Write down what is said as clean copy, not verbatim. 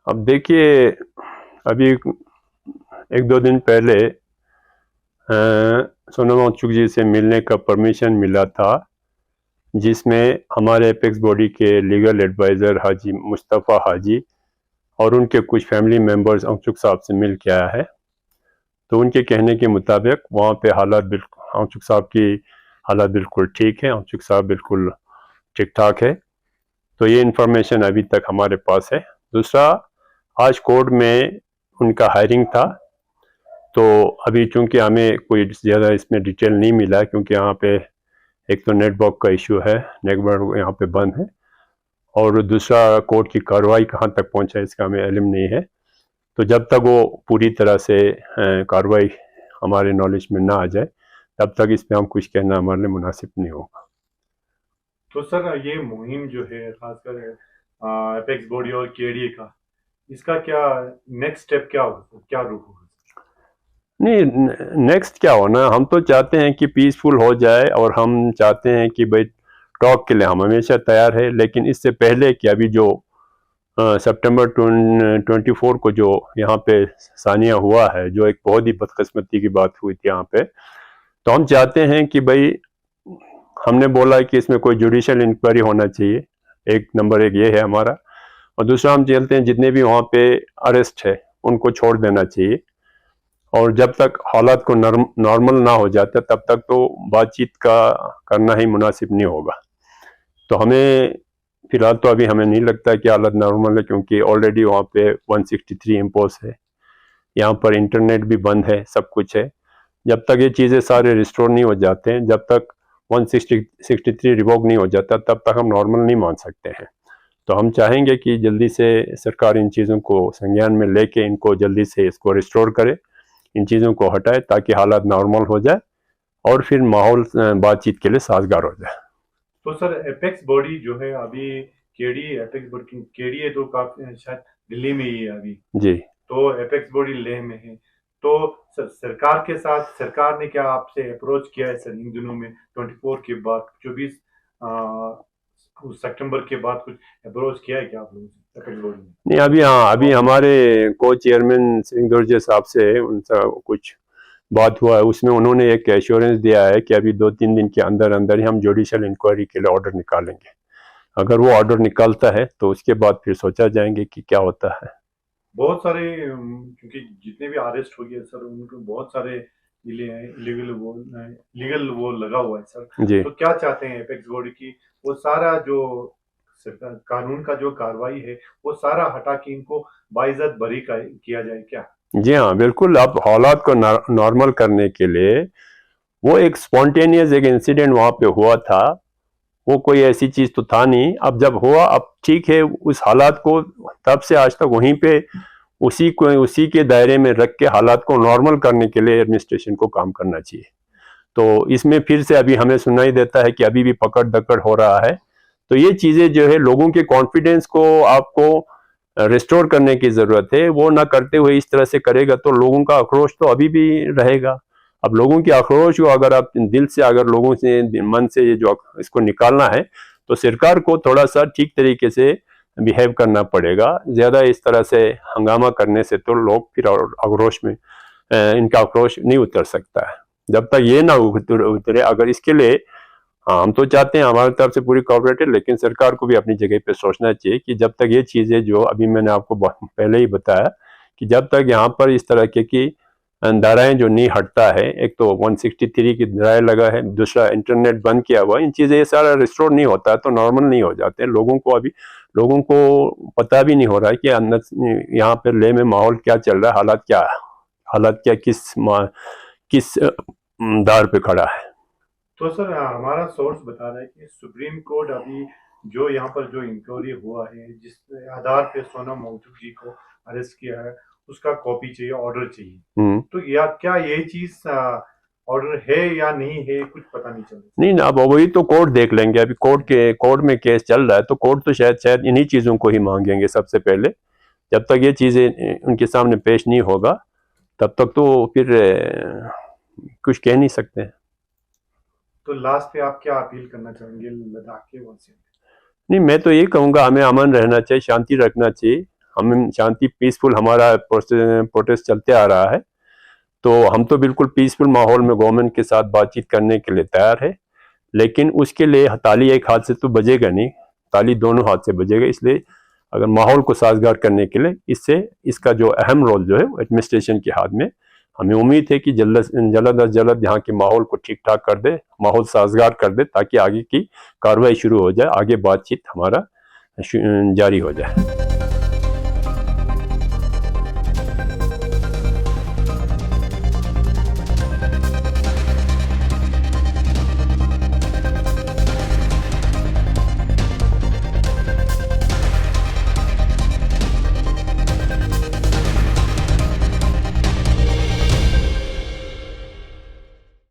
अब देखिए, अभी एक दो दिन पहले सोनम वांगचुक जी से मिलने का परमिशन मिला था, जिसमें हमारे एपेक्स बॉडी के लीगल एडवाइज़र हाजी मुस्तफ़ा हाजी और उनके कुछ फैमिली मेंबर्स वांगचुक साहब से मिल के आया है। तो उनके कहने के मुताबिक वहाँ पे हालात बिल्कुल, वांगचुक साहब की हालात बिल्कुल ठीक है, वांगचुक साहब बिल्कुल ठीक ठाक है। तो ये इन्फॉर्मेशन अभी तक हमारे पास है। दूसरा, आज कोर्ट में उनका हायरिंग था, तो अभी चूंकि हमें कोई ज़्यादा इसमें डिटेल नहीं मिला, क्योंकि यहाँ पे एक तो नेटवर्क का इशू है, नेटवर्क यहाँ पे बंद है, और दूसरा कोर्ट की कार्रवाई कहाँ तक पहुँचा है इसका हमें इल्म नहीं है। तो जब तक वो पूरी तरह से कार्रवाई हमारे नॉलेज में ना आ जाए, तब तक इस पर हम कुछ कहना हमारे लिए मुनासिब नहीं होगा। तो सर ये मुहिम जो है खासकर एपेक्स बॉडी और केडीए का, इसका क्या नेक्स्ट स्टेप क्या होगा, क्या रुख होगा? नहीं, नेक्स्ट क्या होना, हम तो चाहते हैं कि पीसफुल हो जाए, और हम चाहते हैं कि भाई टॉक के लिए हम हमेशा तैयार है, लेकिन इससे पहले कि अभी जो सितंबर 24 को जो यहाँ पे सानिया हुआ है, जो एक बहुत ही बदकिस्मती की बात हुई थी यहाँ पे, तो हम चाहते हैं कि भाई, हमने बोला कि इसमें कोई जुडिशियल इंक्वायरी होना चाहिए, एक नंबर एक ये है हमारा। और दूसरा, हम चाहते हैं जितने भी वहाँ पे अरेस्ट है उनको छोड़ देना चाहिए, और जब तक हालात को नॉर्मल ना हो जाता तब तक तो बातचीत का करना ही मुनासिब नहीं होगा। तो हमें फिलहाल तो अभी हमें नहीं लगता कि हालत नॉर्मल है, क्योंकि ऑलरेडी वहाँ पे 163 इम्पोज है, यहाँ पर इंटरनेट भी बंद है, सब कुछ है। जब तक ये चीज़ें सारे रिस्टोर नहीं हो जाते हैं, जब तक 163 रिवोक नहीं हो जाता, तब तक हम नॉर्मल नहीं मान सकते हैं। तो हम चाहेंगे कि जल्दी से सरकार इन चीज़ों को संज्ञान में लेके इनको जल्दी से इसको रिस्टोर करे, इन चीज़ों को हटाए, ताकि हालात नॉर्मल हो जाए और फिर माहौल बातचीत के लिए साजगार हो जाए। तो सर एपेक्स बॉडी जो है अभी, केडी एपेक्स बॉडी केडीए तो काफी शायद दिल्ली में ही है अभी, जी। तो एपेक्स बॉडी लेह में है। तो सरकार के साथ सरकार ने क्या आपसे अप्रोच किया है सर इन दिनों में, 24 के बाद 24 सितंबर के बाद कुछ अप्रोच किया है क्या आप लोगों से एपेक्स बॉडी ने? नहीं, अभी हाँ, अभी हमारे को चेयरमैन सिंह दुर्जे साहब से उनका कुछ बात हुआ है, उसमें उन्होंने एक एश्योरेंस दिया है कि अभी 2-3 दिन के अंदर अंदर ही हम जुडिशियल इंक्वायरी के लिए ऑर्डर निकालेंगे। अगर वो ऑर्डर निकलता है तो उसके बाद फिर सोचा जाएंगे कि क्या होता है। बहुत सारे क्योंकि जितने भी अरेस्ट हो गए सर, उनको बहुत सारे लीगल वो लगा हुआ है सर। जी। तो क्या चाहते हैं एपेक्स बॉडी की, वो सारा जो सरकार कानून का जो कार्रवाई है वो सारा हटा के इनको बाइज्जत बरी किया जाए क्या? जी हाँ, बिल्कुल। अब हालात को नॉर्मल करने के लिए, वो एक स्पॉन्टेनियस एक इंसिडेंट वहाँ पे हुआ था, वो कोई ऐसी चीज़ तो था नहीं। अब जब हुआ, अब ठीक है, उस हालात को तब से आज तक वहीं पे उसी के दायरे में रख के हालात को नॉर्मल करने के लिए एडमिनिस्ट्रेशन को काम करना चाहिए। तो इसमें फिर से अभी हमें सुनाई देता है कि अभी भी पकड़ दकड़ हो रहा है। तो ये चीज़ें जो है, लोगों के कॉन्फिडेंस को आपको रिस्टोर करने की ज़रूरत है। वो ना करते हुए इस तरह से करेगा तो लोगों का आक्रोश तो अभी भी रहेगा। अब लोगों की आक्रोश को अगर आप दिल से, अगर लोगों से मन से ये जो इसको निकालना है, तो सरकार को थोड़ा सा ठीक तरीके से बिहेव करना पड़ेगा। ज़्यादा इस तरह से हंगामा करने से तो लोग फिर आक्रोश में, इनका आक्रोश नहीं उतर सकता है। जब तक ये ना उतरे, अगर इसके लिए, हाँ, हम तो चाहते हैं हमारी तरफ से पूरी कोऑपरेट है, लेकिन सरकार को भी अपनी जगह पे सोचना चाहिए कि जब तक ये चीज़ें जो अभी मैंने आपको पहले ही बताया, कि जब तक यहाँ पर इस तरह की धाराएं जो नहीं हटता है, एक तो 163 की धाराएं लगा है, दूसरा इंटरनेट बंद किया हुआ, इन चीज़ें ये सारा रिस्टोर नहीं होता है तो नॉर्मल नहीं हो जाते। लोगों को पता भी नहीं हो रहा है कि अंदर यहाँ पे ले में माहौल क्या चल रहा है, हालात क्या किस दार पे खड़ा है। तो सर हमारा सोर्स बता रहा है कि सुप्रीम कोर्ट अभी जो यहाँ पर जो इंक्वायरी हुआ है, जिस आधार पे सोनम वांगचुक जी को अरेस्ट किया है, उसका कॉपी चाहिए, ऑर्डर चाहिए। हम्म। तो या क्या ये चीज ऑर्डर है या नहीं है, कुछ पता नहीं चल रहा नहीं, अब वही तो कोर्ट देख लेंगे। अभी कोर्ट में केस चल रहा है, तो कोर्ट तो शायद शायद इन्हीं चीज़ों को ही मांगेंगे सबसे पहले। जब तक ये चीज़ें उनके सामने पेश नहीं होगा, तब तक तो फिर कुछ कह नहीं सकते। तो लास्ट पे आप क्या अपील करना चाहेंगे लद्दाख के वासियों नहीं, मैं तो ये कहूँगा, हमें अमन रहना चाहिए, शांति रखना चाहिए। हम शांति पीसफुल हमारा प्रोटेस्ट चलते आ रहा है। तो हम तो बिल्कुल पीसफुल माहौल में गवर्नमेंट के साथ बातचीत करने के लिए तैयार है, लेकिन उसके लिए ताली एक हाथ से तो बजेगा नहीं, ताली दोनों हाथ से बजेगा। इसलिए अगर माहौल को साजगार करने के लिए इसका जो अहम रोल जो है एडमिनिस्ट्रेशन के हाथ में, हमें उम्मीद है कि जल्द अज जल्द यहाँ के माहौल को ठीक ठाक कर दे, माहौल साजगार कर दे, ताकि आगे की कार्रवाई शुरू हो जाए, आगे बातचीत हमारा जारी हो जाए।